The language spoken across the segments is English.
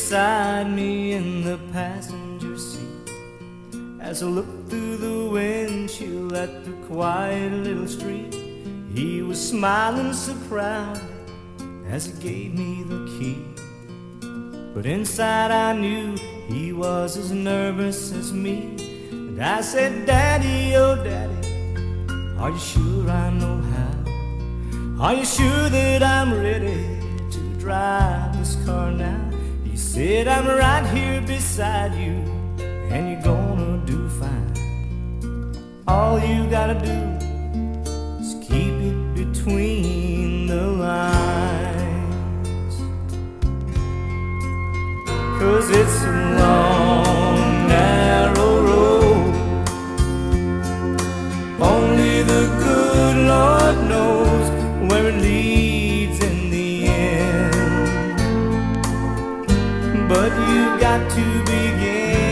beside me in the passenger seat. As I looked through the windshield at the quiet little street, he was smiling so proud as he gave me the key. But inside I knew he was as nervous as me. And I said, Daddy, oh Daddy, are you sure I know how? Are you sure that I'm ready to drive this car now? He said, I'm right here beside you, and you're gonna do fine. All you gotta do is keep it between the lines. 'Cause it's a long, narrow road. Only the good Lord knows where it leads in the end. But you've got to begin.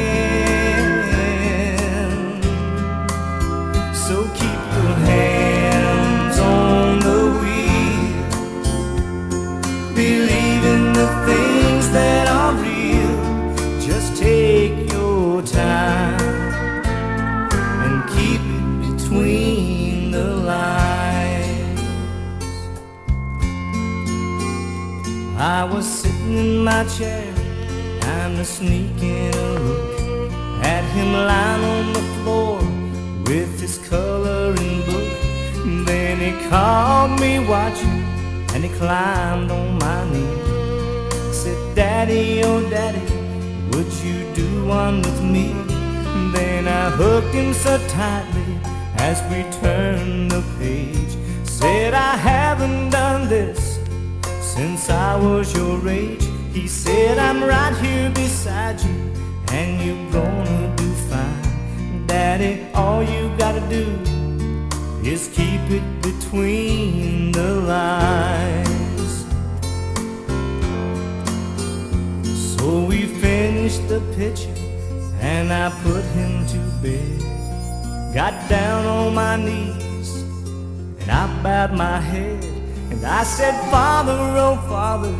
So keep your hands on the wheel. Believe in the things that are real. Just take your time and keep it between the lines. I was sitting in my chair, time to sneak in a look at him lying on the floor with his coloring book. Then he caught me watching and he climbed on my knee. Said, Daddy, oh Daddy, would you do one with me? Then I hugged him so tightly as we turned the page. Said, I haven't done this since I was your age. He said, I'm right here beside you, and you're gonna do fine. Daddy, all you gotta do is keep it between the lines. So we finished the picture, and I put him to bed. Got down on my knees, and I bowed my head, and I said, Father, oh Father,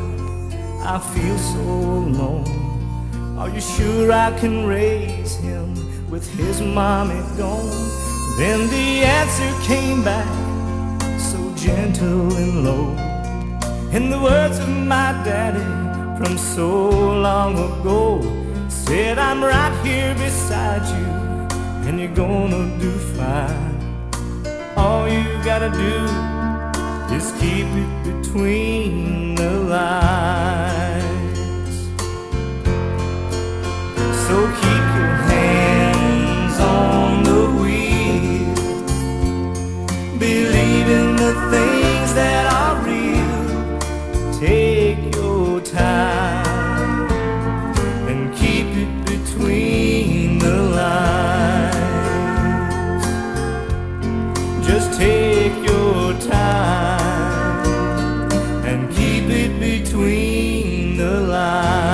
I feel so alone. Are you sure I can raise him with his mommy gone? Then the answer came back so gentle and low, in the words of my daddy from so long ago. Said, I'm right here beside you, and you're gonna do fine. All you gotta do is keep it between the lines. So keep your hands on the wheel. Believe in the things that are real. Take your time and keep it between the lines. Just take your time and keep it between the lines.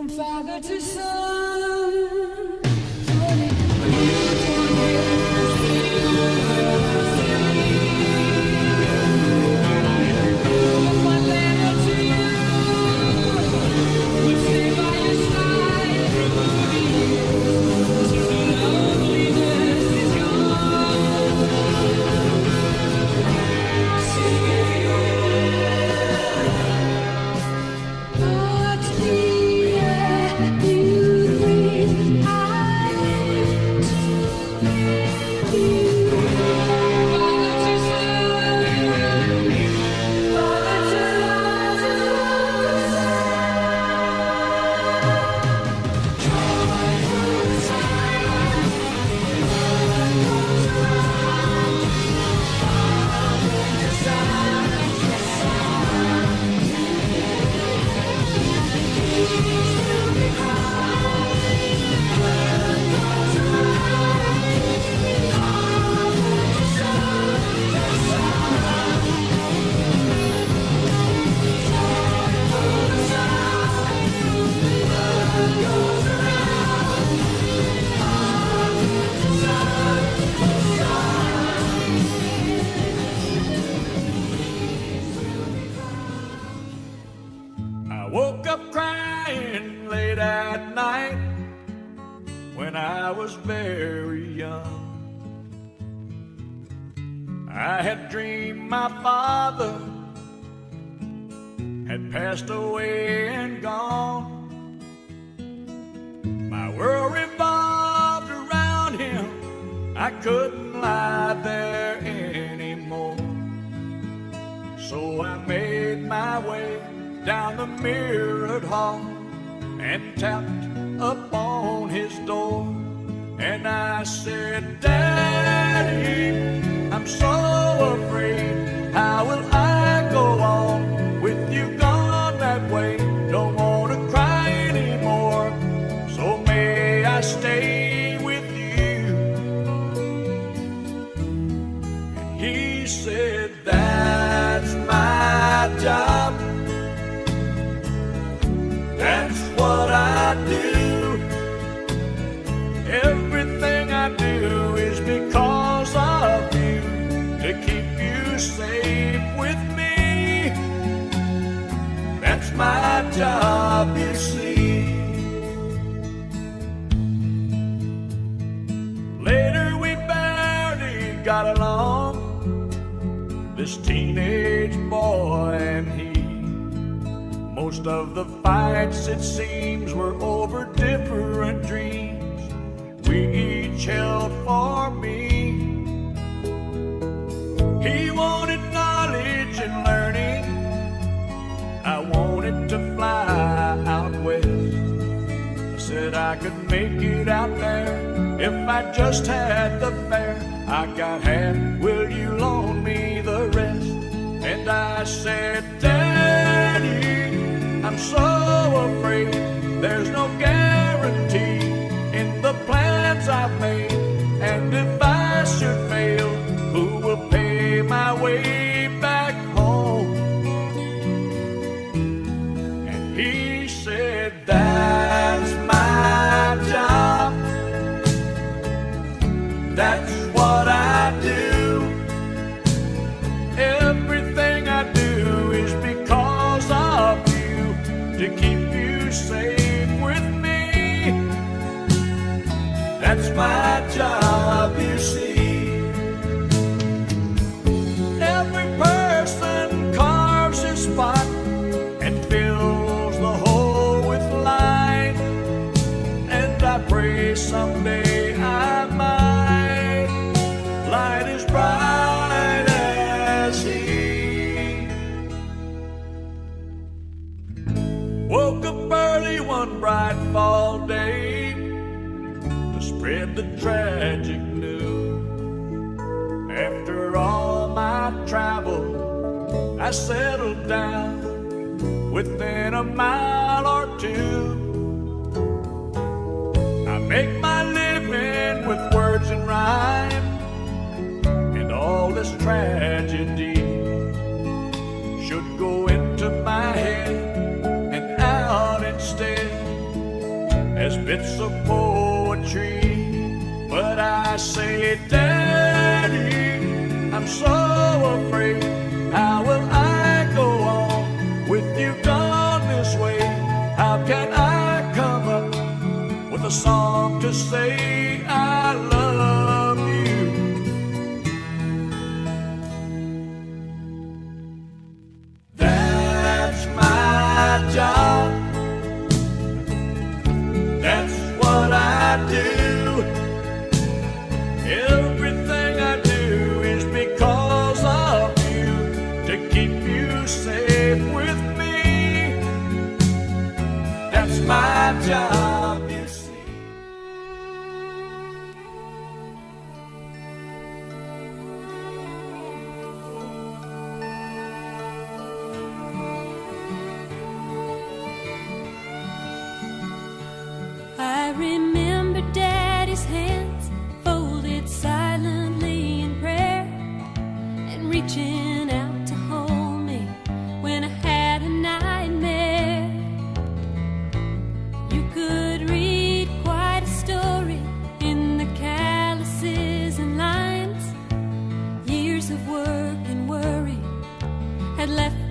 from father to son. I woke up crying late at night when I was very young. I had dreamed my father had passed away and gone. My world revolved around him. I couldn't lie there anymore. So I made my way down the mirrored hall and tapped upon his door. And I said, Daddy, I'm so afraid. How will I go on with you gone that way? Don't want to cry anymore, so may I stay with you? And he said, that's my job. That's what I do. Everything I do is because of you, to keep you safe with me. That's my job, you see. Later we barely got along, this teenage boy and he. Most of the fights, it seems, were over different dreams we each held for me. He wanted knowledge and learning. I wanted to fly out west. I said I could make it out there if I just had the fare. I got half, will you loan me the rest? And I said, Daddy, I'm so afraid there's no guarantee in the plans I've made. And if I should fail, who will pay my way back home? And he said, that's my job. That's what I do. Everything I do is because of you, to keep you safe with me. That's my job, you see. Every person carves his spot and fills the hole with light. And I pray someday I might light as bright as he. Woke up early one bright fall day to spread the tragic news. After all my travel, I settled down within a mile or two. I make my living with words and rhyme, and all this tragedy should go into my head and out instead. bits of poetry. But I say, Daddy, I'm so afraid. How will I go on with you gone this way? How can I come up with a song to say I love you? That's my job. That's what I do. Everything I do is because of you, to keep you safe with me. That's my job, you see. I remember Daddy's hands folded silently in prayer, and reaching out to hold me when I had a nightmare. You could read quite a story in the calluses and lines. Years of work and worry had left